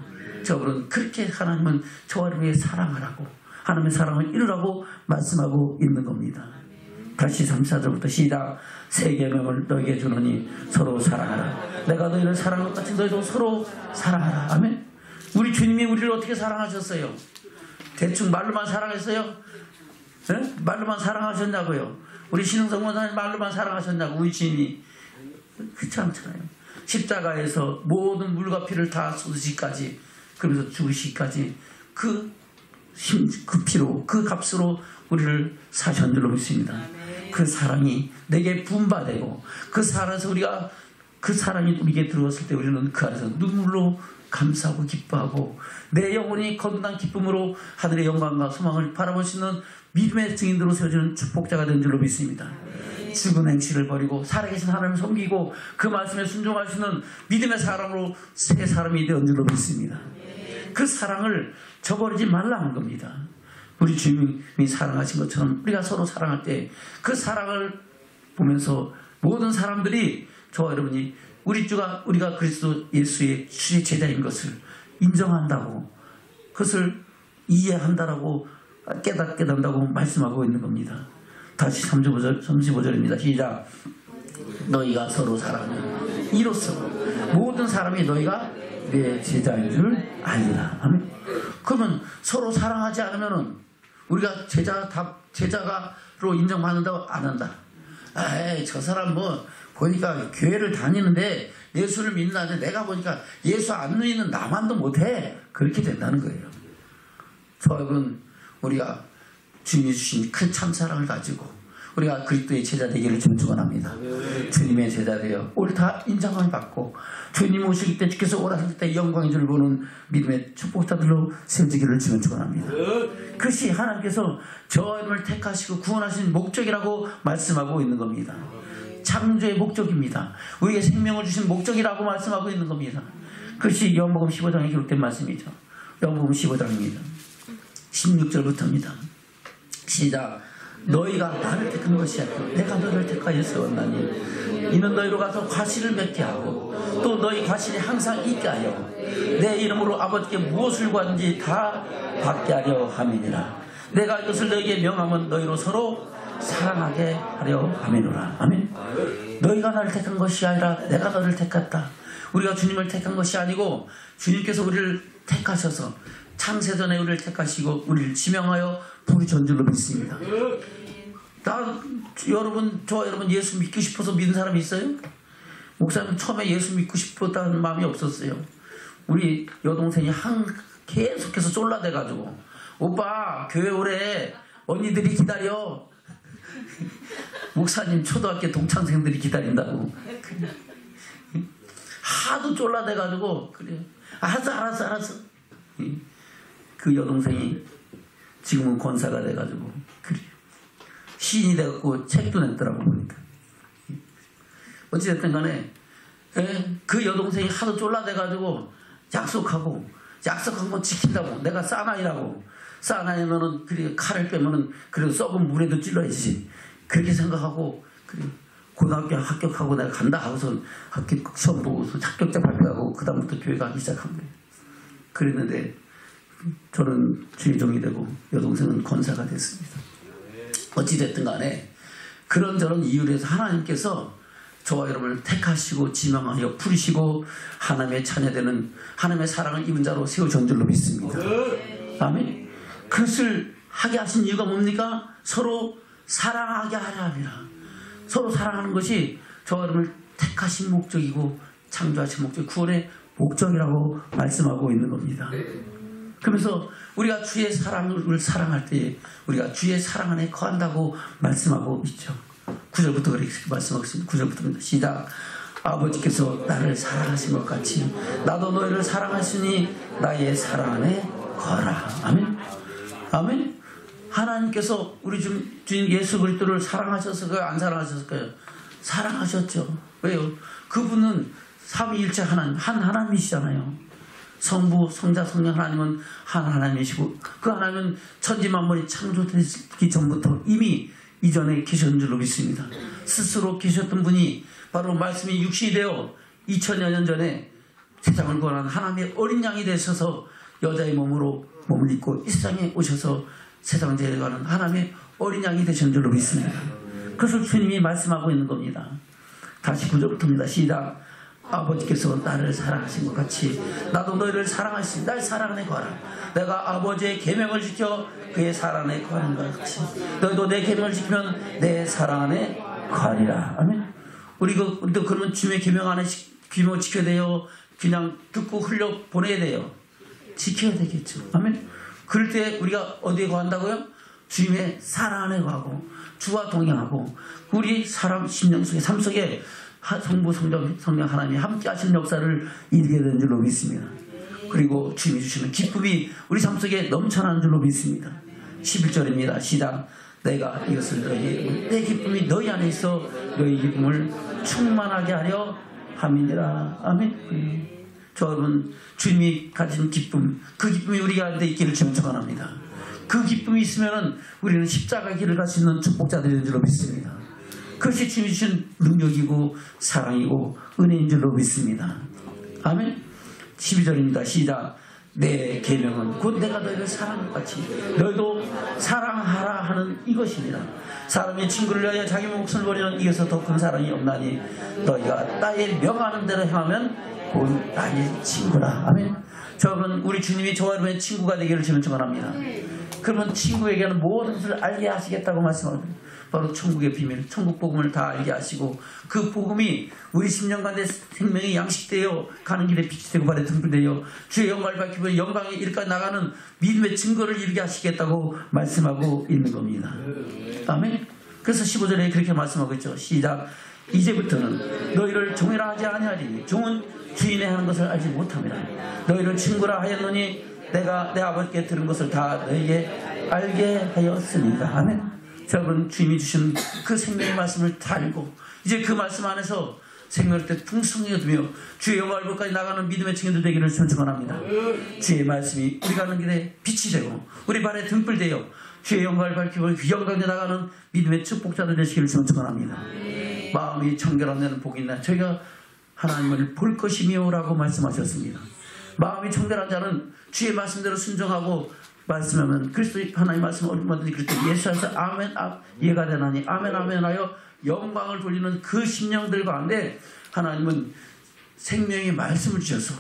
저분은 그렇게 하나님은 저와 여러분에게 사랑하라고 하나님의 사랑을 이루라고 말씀하고 있는 겁니다. 다시 3~4절부터 시작. 새 계명을 너에게 주노니 서로 사랑하라. 내가 너희를 사랑한 것 같이 너희도 서로 사랑하라. 아멘. 우리 주님이 우리를 어떻게 사랑하셨어요? 대충 말로만 사랑했어요? 네? 말로만 사랑하셨냐고요? 우리 신흥성모사님 말로만 사랑하셨냐고? 우리 주님이 그렇지 않잖아요. 십자가에서 모든 물과 피를 다 쏟으시기까지 그러면서 죽으시기까지 그 피로 그 값으로 우리를 사신 줄로 믿습니다. 그 사랑이 내게 분바되고 그 사랑에서 우리가 그 사랑이 우리에게 들어왔을 때 우리는 그 안에서 눈물로 감사하고 기뻐하고 내 영혼이 거듭난 기쁨으로 하늘의 영광과 소망을 바라볼 수 있는 믿음의 증인으로 세워지는 축복자가 된 줄로 믿습니다. 죽은 행실을 버리고 살아계신 하나님을 섬기고 그 말씀에 순종하시는 믿음의 사람으로 새 사람이 된 줄로 믿습니다. 그 사랑을 저버리지 말라는 겁니다. 우리 주님이 사랑하신 것처럼 우리가 서로 사랑할 때 그 사랑을 보면서 모든 사람들이 저와 여러분이 우리가 그리스도 예수의 주의 제자인 것을 인정한다고 그것을 이해한다라고 깨닫다고 말씀하고 있는 겁니다. 다시 35절입니다. 시작. 너희가 서로 사랑해 이로써 모든 사람이 너희가 내 제자인 줄 알리라. 아멘. 그러면 서로 사랑하지 않으면은 우리가 제자가로 인정받는다고 안 한다. 에이, 저 사람 뭐 보니까 교회를 다니는데 예수를 믿는다는데 내가 보니까 예수 안 믿는 나만도 못해. 그렇게 된다는 거예요. 저는 우리가 주님이 주신 큰 참사랑을 가지고 우리가 그리스도의 제자 되기를 주님 축원합니다. 주님의 제자 되어 옳다 인정을 받고 주님 오실 때 주께서 오라실 때 영광의 줄 보는 믿음의 축복자들로 세워지기를 주님 축원합니다. 그것이 하나님께서 저를 택하시고 구원하신 목적이라고 말씀하고 있는 겁니다. 창조의 목적입니다. 우리에게 생명을 주신 목적이라고 말씀하고 있는 겁니다. 그것이 요한복음 15장에 기록된 말씀이죠. 요한복음 15장입니다. 16절부터입니다. 시작. 너희가 나를 택한 것이 아니고 내가 너희를 택하여 세웠나니 이는 너희로 가서 과실을 맺게 하고 또 너희 과실이 항상 있게 하여 내 이름으로 아버지께 무엇을 구하든지 다 받게 하려 함이니라. 내가 이것을 너희에게 명하면 너희로 서로 사랑하게 하려 함이노라. 아멘. 너희가 나를 택한 것이 아니라 내가 너를 택했다. 우리가 주님을 택한 것이 아니고 주님께서 우리를 택하셔서 창세전에 우리를 택하시고 우리를 지명하여 부르신 줄로 믿습니다. 저와 여러분 예수 믿고 싶어서 믿는 사람이 있어요? 목사님 처음에 예수 믿고 싶었다는 마음이 없었어요. 우리 여동생이 계속해서 쫄라대가지고 오빠 교회 오래 언니들이 기다려. 목사님 초등학교 동창생들이 기다린다고. 하도 쫄라대가지고 그래. 알았어. 그 여동생이 지금은 권사가 돼가지고 그래. 시인이 돼갖고 책도 냈더라고 보니까. 어찌됐든 간에 그 여동생이 하도 쫄라대가지고 약속한 거 지킨다고. 내가 사나이라고. 사나이면은 그래 칼을 빼면은 그래도 썩은 물에도 찔러야지. 그렇게 생각하고 그래. 고등학교 합격하고 내가 간다 하고서 합격 시험 보고서 합격자 발표하고 그 다음부터 교회 가기 시작한 거예요. 그랬는데 저는 주의종이 되고 여동생은 권사가 됐습니다. 어찌됐든 간에 그런저런 이유로 해서 하나님께서 저와 여러분을 택하시고 지명하여 부르시고 하나님의 자녀되는 하나님의 사랑을 입은 자로 세우신 줄로 믿습니다. 아멘. 그것을 하게 하신 이유가 뭡니까? 서로 사랑하게 하려 함이라. 서로 사랑하는 것이 저와 여러분을 택하신 목적이고 창조하신 목적, 구원의 목적이라고 말씀하고 있는 겁니다. 그러면서 우리가 주의 사랑을 사랑할 때 우리가 주의 사랑 안에 거한다고 말씀하고 있죠. 9절부터 그렇게 말씀하겠습니다. 9절부터 시작. 아버지께서 나를 사랑하신 것 같이 나도 너희를 사랑하시니 나의 사랑 안에 거하라. 아멘. 아멘. 하나님께서 우리 주님 예수 그리스도를 사랑하셨을까요? 안 사랑하셨을까요? 사랑하셨죠. 왜요? 그분은 삼위일체 하나님, 한 하나님이시잖아요. 성부, 성자, 성령 하나님은 한 하나님이시고 그 하나님은 천지만물이 창조되기 전부터 이미 이전에 계셨는 줄로 믿습니다. 스스로 계셨던 분이 바로 말씀이 육신이 되어 2000여 년 전에 세상을 구원한 하나님의 어린 양이 되셔서 여자의 몸으로 몸을 입고 이 세상에 오셔서 세상을 제거하는 하나님의 어린 양이 되신 줄로 믿습니다. 그것을 주님이 말씀하고 있는 겁니다. 다시 9절부터입니다. 시작. 아버지께서 나를 사랑하신 것 같이 나도 너희를 사랑하시니 날 사랑하네 거하라. 내가 아버지의 계명을 지켜 그의 사랑 안에 거하는 것 같이 너희도 내 계명을 지키면 내 사랑 안에 거하리라. 아멘. 우리도 그러면 주님의 계명 안에 계명을 지켜야 돼요? 그냥 듣고 흘려 보내야 돼요? 지켜야 되겠죠. 아멘. 그럴 때 우리가 어디에 거한다고요? 주님의 사랑 안에 거하고 주와 동행하고 우리 사람 심령 속에 삶 속에 성부 성령 하나님이 함께 하시는 역사를 이루게 되는 줄로 믿습니다. 그리고 주님이 주시는 기쁨이 우리 삶 속에 넘쳐나는 줄로 믿습니다. 11절입니다. 시작. 내가 이것을 내 기쁨이 너희 안에 있어 너희 기쁨을 충만하게 하려 함이니라. 아멘. 여러분 주님이 가진 기쁨, 그 기쁨이 우리 가운데 있기를 주님 축원합니다. 그 기쁨이 있으면 우리는 십자가 길을 갈 수 있는 축복자들이 된 줄로 믿습니다. 그것이 주님이 주신 능력이고 사랑이고 은혜인 줄로 믿습니다. 아멘. 12절입니다. 시작. 내 계명은 곧 내가 너희를 사랑한 것 같이 너희도 사랑하라 하는 이것입니다. 사람이 친구를 위하여 자기 목숨을 버리는 이것에서 더 큰 사랑이 없나니 너희가 나의 명하는 대로 행하면 곧 나의 친구라. 아멘. 여러분 우리 주님이 저와 여러분의 친구가 되기를 주님 축원합니다. 그러면 친구에게는 모든 것을 알게 하시겠다고 말씀합니다. 바로 천국의 비밀, 천국 복음을 다 알게 하시고 그 복음이 우리 심령 가운데 생명이 양식되어 가는 길에 빛이 되고 발에 등불되어 주의 영광을 밝히며 영광의 일까지 나가는 믿음의 증거를 이루게 하시겠다고 말씀하고 있는 겁니다. 아멘. 그래서 15절에 그렇게 말씀하고 있죠. 시작. 이제부터는 너희를 종이라 하지 아니하리니 종은 주인의 하는 것을 알지 못함이라. 너희를 친구라 하였노니 내가 내 아버지께 들은 것을 다 너희에게 알게 하였으니까. 아멘. 여러분 주님이 주신 그 생명의 말씀을 다 알고 이제 그 말씀 안에서 생명을 때 풍성히 얻으며 주의 영광을 볼까지 나가는 믿음의 증인들 되기를 축원합니다. 주의 말씀이 우리 가는 길에 빛이 되고 우리 발에 등불 되어 주의 영광을 밝히고 그 영광에 나가는 믿음의 축복자들 되시기를 축원합니다. 마음이 청결한 데는 복이 있나 저희가 하나님을 볼 것이며라고 말씀하셨습니다. 마음이 청결한 자는 주의 말씀대로 순종하고 말씀하면 그리스도의 하나님 말씀을 얼마든지 그리스도 예수 안에서 아멘 이해가 되나니 아멘 아멘 하여 영광을 돌리는 그 심령들 가운데 하나님은 생명의 말씀을 주셔서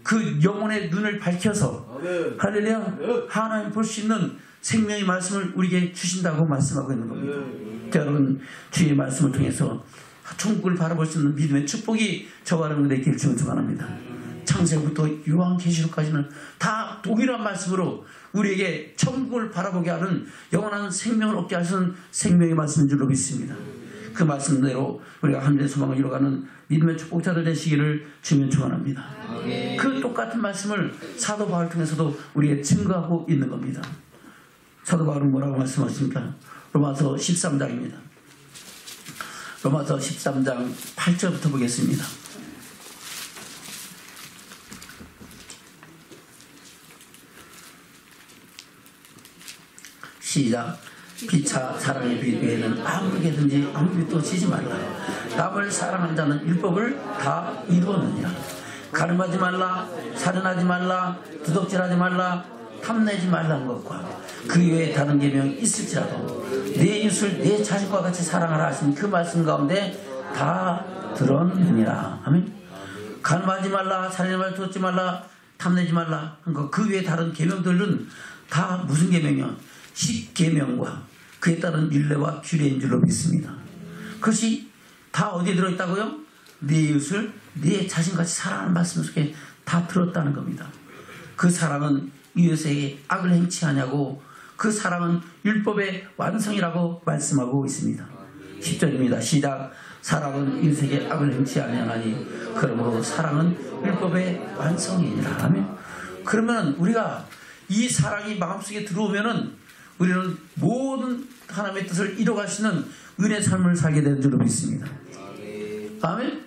그 영혼의 눈을 밝혀서 할렐루야 하나님 볼 수 있는 생명의 말씀을 우리에게 주신다고 말씀하고 있는 겁니다. 여러분 주의 말씀을 통해서 천국을 바라볼 수 있는 믿음의 축복이 저와 여러분에게 있기를 축원합니다. 창세부터 요한계시록까지는 다 동일한 말씀으로 우리에게 천국을 바라보게 하는 영원한 생명을 얻게 하시는 생명의 말씀인 줄로 믿습니다. 그 말씀대로 우리가 하늘의 소망을 이뤄가는 믿음의 축복자들 되시기를 주님 축원합니다. 그 똑같은 말씀을 사도 바울을 통해서도 우리에게 증거하고 있는 겁니다. 사도 바울은 뭐라고 말씀하십니까? 로마서 13장입니다. 로마서 13장 8절부터 보겠습니다. 시작. 피차 사랑의 비교에는 아무에게든지 아무 빛도 지지 말라. 남을 사랑하는 자는 율법을 다 이루었느니라. 가늠하지 말라, 살인하지 말라, 도둑질하지 말라, 탐내지 말라는 것과 그 외에 다른 계명이 있을지라도 내 이웃을 내 자신과 같이 사랑하라 하신 그 말씀 가운데 다 들었느니라. 아멘. 가늠하지 말라, 살인하지 말라, 도둑질 말라, 탐내지 말라 한 것 그 외에 다른 계명들은 다 무슨 계명이요? 십계명과 그에 따른 율례와 규례인 줄로 믿습니다. 그것이 다 어디에 들어있다고요? 내 이웃을 내 자신같이 사랑하는 말씀 속에 다 들었다는 겁니다. 그 사랑은 이웃에게 악을 행치 하냐고 그 사랑은 율법의 완성이라고 말씀하고 있습니다. 10절입니다. 시작. 사랑은 이웃에게 악을 행치 아니하나니 그러므로 사랑은 율법의 완성이니라. 아멘. 그러면 우리가 이 사랑이 마음속에 들어오면은 우리는 모든 하나님의 뜻을 이뤄갈 수 있는 은혜의 삶을 살게 되는 줄로 믿습니다. 아멘.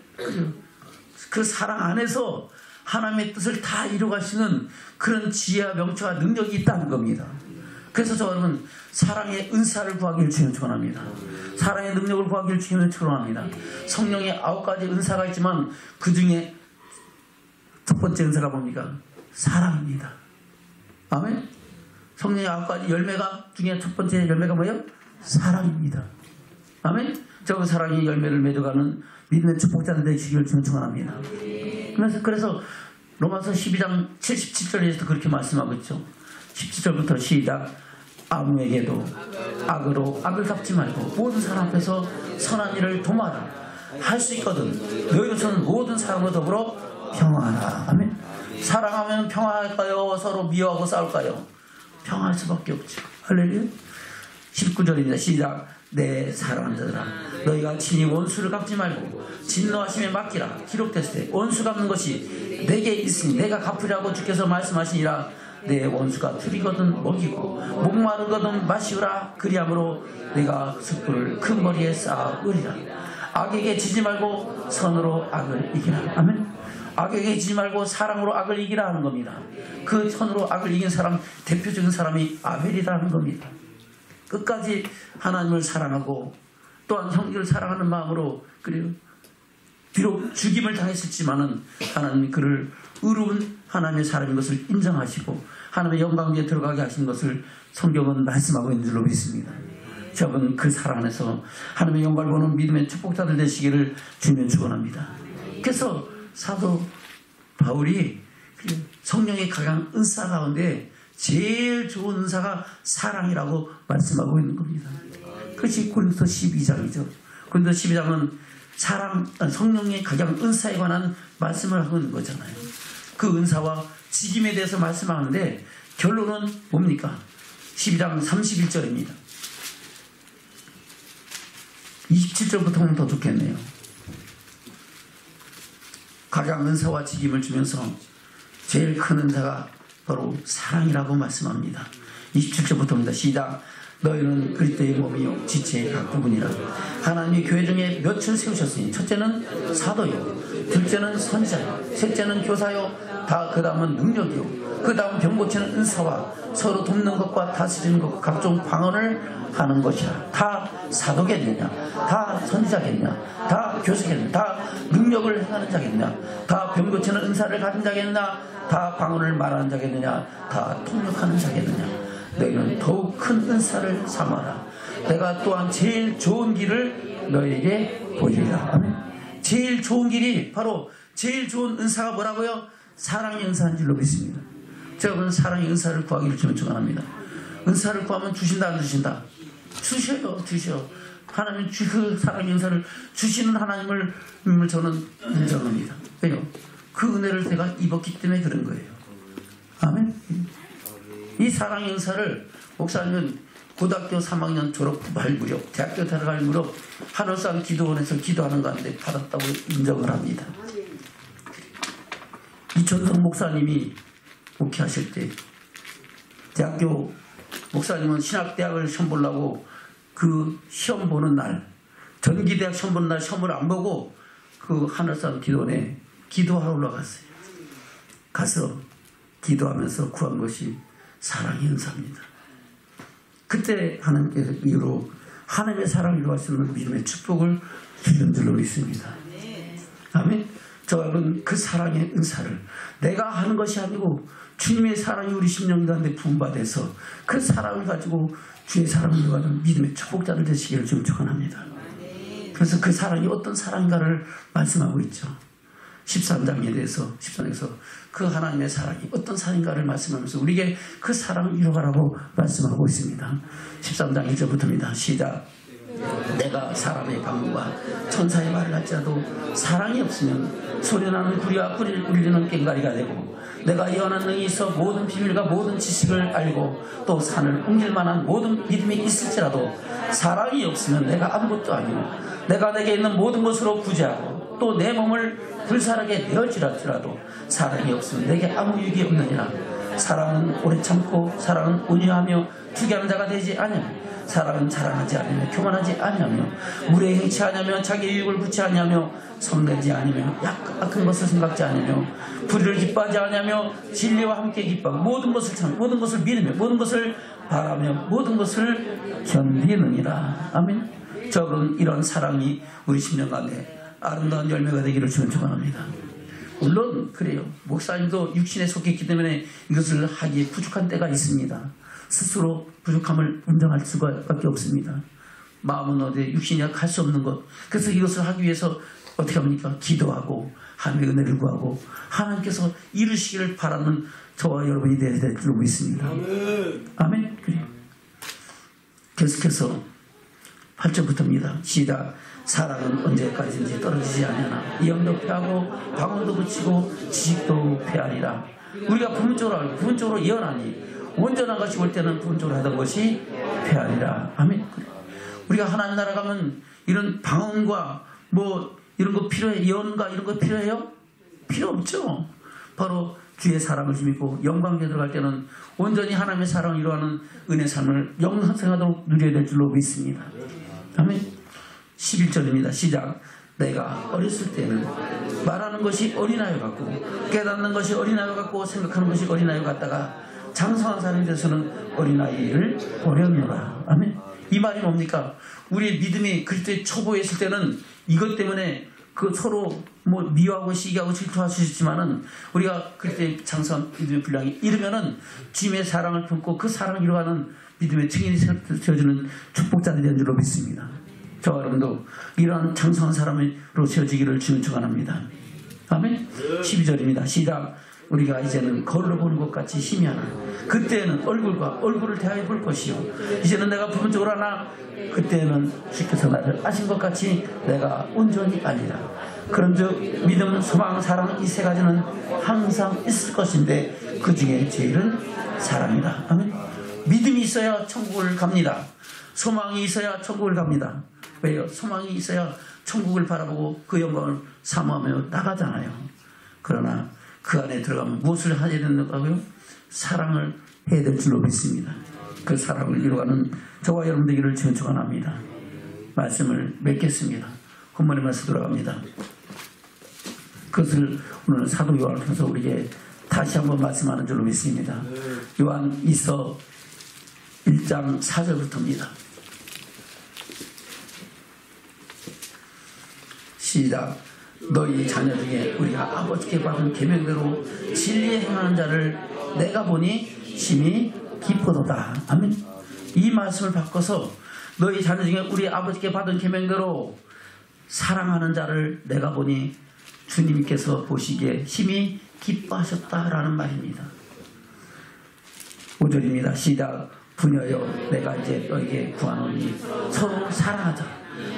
그 사랑 안에서 하나님의 뜻을 다 이루어가시는 그런 지혜와 명초와 능력이 있다는 겁니다. 그래서 저는 사랑의 은사를 구하기를 주님 축원합니다. 사랑의 능력을 구하기를 주님 축원합니다. 성령의 9가지 은사가 있지만 그 중에 첫 번째 은사가 뭡니까? 사랑입니다. 아멘. 성령의 9가지 열매가 중에 첫 번째 열매가 뭐예요? 사랑입니다. 아멘. 저 사랑의 열매를 맺어가는 믿음의 축복자들 되시기를 주님 축원합니다. 그래서 로마서 12장 77절에서 그렇게 말씀하고 있죠. 17절부터 시작. 아무에게도 악으로 악을 갚지 말고 모든 사람 앞에서 선한 일을 도모하라. 할 수 있거든 너희로서는 모든 사람과 더불어 평화하라. 아멘. 사랑하면 평화할까요? 서로 미워하고 싸울까요? 평화할 수밖에 없죠. 할렐루야. 19절입니다. 시작. 내 사랑하는 자들아 너희가 친히 원수를 갚지 말고 진노하심에 맡기라. 기록됐을 때 원수 갚는 것이 내게 있으니 내가 갚으라고 주께서 말씀하시니라. 내 원수가 틀이거든 먹이고 목마르거든 마시우라. 그리함으로 내가 숯불을 큰 머리에 쌓으리라. 악에게 지지 말고 선으로 악을 이기라. 아멘. 악에게 지지 말고 사랑으로 악을 이기라 하는 겁니다. 그 선으로 악을 이긴 사람 대표적인 사람이 아벨이라는 겁니다. 끝까지 하나님을 사랑하고 또한 형제를 사랑하는 마음으로 그래요. 비록 죽임을 당했었지만은 하나님이 그를 의로운 하나님의 사람인 것을 인정하시고 하나님의 영광에 들어가게 하신 것을 성경은 말씀하고 있는 줄로 믿습니다. 여러분 그 사랑 안에서 하나님의 영광을 보는 믿음의 축복자들 되시기를 주님 축원합니다. 그래서 사도 바울이 성령의 각양 은사 가운데 제일 좋은 은사가 사랑이라고 말씀하고 있는 겁니다. 그것이 고린도서 12장이죠. 고린도서 12장은 사랑, 성령의 각양 은사에 관한 말씀을 하고 있는 거잖아요. 그 은사와 직임에 대해서 말씀하는데 결론은 뭡니까? 12장 31절입니다. 27절부터 보면 더 좋겠네요. 각양 은사와 직임을 주면서 제일 큰 은사가 바로 사랑이라고 말씀합니다. 27절부터입니다. 시작. 너희는 그리스도의 몸이요 지체의 각 부분이라. 하나님이 교회 중에 몇을 세우셨으니 첫째는 사도요, 둘째는 선지자요, 셋째는 교사요, 그 다음은 능력이요, 그 다음 병 고치는 은사와 서로 돕는 것과 다스리는 것 각종 방언을 하는 것이라. 다 사도겠느냐, 다 선지자겠냐, 다 교사겠느냐, 다 능력을 행하는 자겠느냐, 다 병 고치는 은사를 가진 자겠느냐, 다 방언을 말하는 자겠느냐, 다 통역하는 자겠느냐. 너희는 더욱 큰 은사를 삼아라. 내가 또한 제일 좋은 길을 너희에게 보이리라. 아멘. 제일 좋은 길이 바로 제일 좋은 은사가 뭐라고요? 사랑의 은사인 줄로 믿습니다. 여러분 사랑의 은사를 구하기를 주님 축원합니다. 은사를 구하면 주신다 안 주신다? 주셔요. 주셔. 하나님 그 사랑의 은사를 주시는 하나님을 저는 인정합니다. 왜요? 그 은혜를 제가 입었기 때문에 그런 거예요. 아멘. 이 사랑의 은사를 목사님은 고등학교 3학년 졸업 말 무렵, 대학교 들어갈 무렵 하늘산 기도원에서 기도하는 가운데 받았다고 인정을 합니다. 이천성 목사님이 목회하실 때 대학교 목사님은 신학대학을 시험 보려고 그 시험 보는 날, 전기대학 시험 보는 날 시험을 안 보고 그 하늘산 기도원에 기도하러 올라갔어요. 가서 기도하면서 구한 것이 사랑의 은사입니다. 그때 하나님께서 이후로 하나님의 사랑을 이루어지는 믿음의 축복을 주는 줄로 믿습니다. 아멘. 저는 그 사랑의 은사를 내가 하는 것이 아니고 주님의 사랑이 우리 심령 가운데 부음받아서 그 사랑을 가지고 주의 사랑을 이루어가는 믿음의 축복자들 되시기를 좀 축원합니다. 그래서 그 사랑이 어떤 사랑인가를 말씀하고 있죠. 13장에 대해서 13장에서 그 하나님의 사랑이 어떤 사랑인가를 말씀하면서 우리에게 그 사랑을 이루어가라고 말씀하고 있습니다. 13장 1절부터입니다. 시작. 내가 사람의 방문과 천사의 말을 할지라도 사랑이 없으면 소리나는 구리와 뿌리를 울리는 꽹과리가 되고 내가 예언한 능이 있어 모든 비밀과 모든 지식을 알고 또 산을 옮길 만한 모든 믿음이 있을지라도 사랑이 없으면 내가 아무것도 아니고 내가 내게 있는 모든 것으로 구제하고 또 내 몸을 불살하게 내어지랄지라도 사랑이 없으면 내게 아무 유익이 없느니라. 사랑은 오래 참고 사랑은 온유하며 투기하는 자가 되지 아니하며 사랑은 자랑하지 아니하며 교만하지 아니하며 물에 행치 아니하며 자기 유익을 구치 아니하며 성내지 아니하며 악한 것을 생각지 아니하며 불의를 기뻐하지 아니하며 진리와 함께 기뻐하고 모든 것을 참 모든 것을 믿으며 모든 것을 바라며 모든 것을 견디느니라. 아멘. 저는 이런 사랑이 우리 심령 가운데 아름다운 열매가 되기를 주는 축원합니다. 물론 그래요. 목사님도 육신에 속해 있기 때문에 이것을 하기에 부족한 때가 있습니다. 스스로 부족함을 인정할 수밖에 없습니다. 마음은 어디 육신이 할 수 없는 것. 그래서 이것을 하기 위해서 어떻게 합니까? 기도하고 하나님의 은혜를 구하고 하나님께서 이루시기를 바라는 저와 여러분이 되어야 될 줄 믿습니다. 아멘. 그래요. 계속해서 8절부터입니다. 시작. 사랑은 언제까지인지 떨어지지 아니하나 영도 패하고 방언도 그치고 지식도 패하리라. 우리가 부분적으로 알고 부분적으로 예언하니 온전한 것이 올 때는 부분적으로 하던 것이 패하리라. 아멘. 우리가 하나님 나라 가면 이런 방언과 뭐 이런 거 필요해? 예언과 이런 거 필요해요? 필요 없죠. 바로 주의 사랑을 힘입고 영광에 들어갈 때는 온전히 하나님의 사랑을 이루어가는 은혜 삶을 영생하도록 누려야 될 줄로 믿습니다. 아멘. 11절입니다. 시작. 내가 어렸을 때는 말하는 것이 어린아이 같고 깨닫는 것이 어린아이 같고 생각하는 것이 어린아이 같다가 장성한 사람이 돼서는 어린아이를 버렸노라. 아멘. 이 말이 뭡니까? 우리의 믿음이 그리스도의 초보에 있을 때는 이것 때문에 그 서로 뭐 미워하고 시기하고 질투할 수 있지만은 우리가 그리스도의 장성한 믿음의 분량이 이르면은 주님의 사랑을 품고 그 사랑을 이루어가는 믿음의 증인이 세워주는 축복자들이 된 줄로 믿습니다. 저와 여러분도 이러한 장성한 사람으로 세워지기를 주는 축원합니다. 아멘. 12절입니다. 시작. 우리가 이제는 거울로 보는 것 같이 희미하나 그때는 얼굴과 얼굴을 대하여 볼 것이요 이제는 내가 부분적으로 하나 그때는 주께서 나를 아신 것 같이 내가 온전히 알리라. 그런즉 믿음, 소망, 사랑 이 세 가지는 항상 있을 것인데 그 중에 제일은 사랑이다. 아멘. 믿음이 있어야 천국을 갑니다. 소망이 있어야 천국을 갑니다. 왜요? 소망이 있어야 천국을 바라보고 그 영광을 사모하며 나가잖아요. 그러나 그 안에 들어가면 무엇을 하게 된다고요? 사랑을 해야 될 줄로 믿습니다. 그 사랑을 이루어가는 저와 여러분 되기를 축원합니다. 말씀을 맺겠습니다. 본문의 말씀 들어갑니다. 그것을 오늘 사도 요한을 통해서 우리에게 다시 한번 말씀하는 줄로 믿습니다. 요한 2서 1장 4절부터입니다. 시작. 너희 자녀 중에 우리가 아버지께 받은 계명대로 진리에 행하는 자를 내가 보니 심히 기쁘도다. 아멘. 이 말씀을 바꿔서 너희 자녀 중에 우리 아버지께 받은 계명대로 사랑하는 자를 내가 보니 주님께서 보시기에 심히 기뻐하셨다라는 말입니다. 5절입니다. 시작. 부녀여 내가 이제 너에게 구하노니 서로 사랑하자.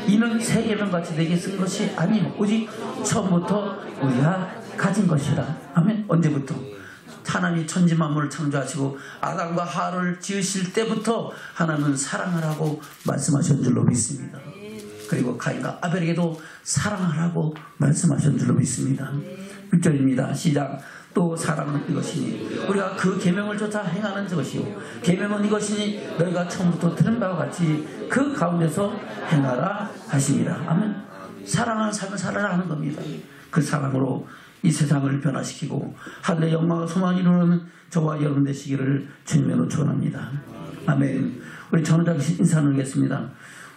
이는 새 계명같이 내게 쓴 것이 아니요 오직 처음부터 우리가 가진 것이라. 아멘. 언제부터? 하나님이 천지 만물을 창조하시고 아담과 하와를 지으실 때부터 하나님은 사랑하라고 말씀하신 줄로 믿습니다. 그리고 가인과 아벨에게도 사랑하라고 말씀하신 줄로 믿습니다. 6절입니다. 시작. 또 사랑은 이것이니 우리가 그 계명을 쫓아 행하는 것이요 계명은 이것이니 너희가 처음부터 들은 바와 같이 그 가운데서 행하라 하심이라. 아멘. 사랑하는 삶을 살아라 하는 겁니다. 그 사랑으로 이 세상을 변화시키고 하늘의 영광과 소망을 이루는 저와 여러분 되시기를 주님으로 축원합니다. 아멘. 우리 전원장님 인사 나누겠습니다.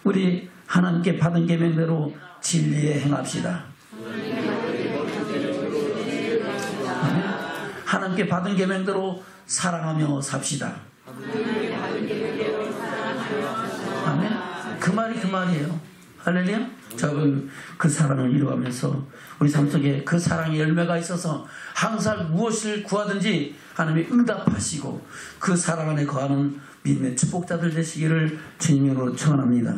우리 하나님께 받은 계명대로 진리에 행합시다. 하나님께 받은 계명대로 사랑하며 삽시다. 아멘. 그 말이 그 말이에요. 할렐루야. 저는 그 사랑을 이루어가면서 우리 삶 속에 그 사랑의 열매가 있어서 항상 무엇을 구하든지 하나님이 응답하시고 그 사랑 안에 거하는 믿음의 축복자들 되시기를 주님으로 축원합니다.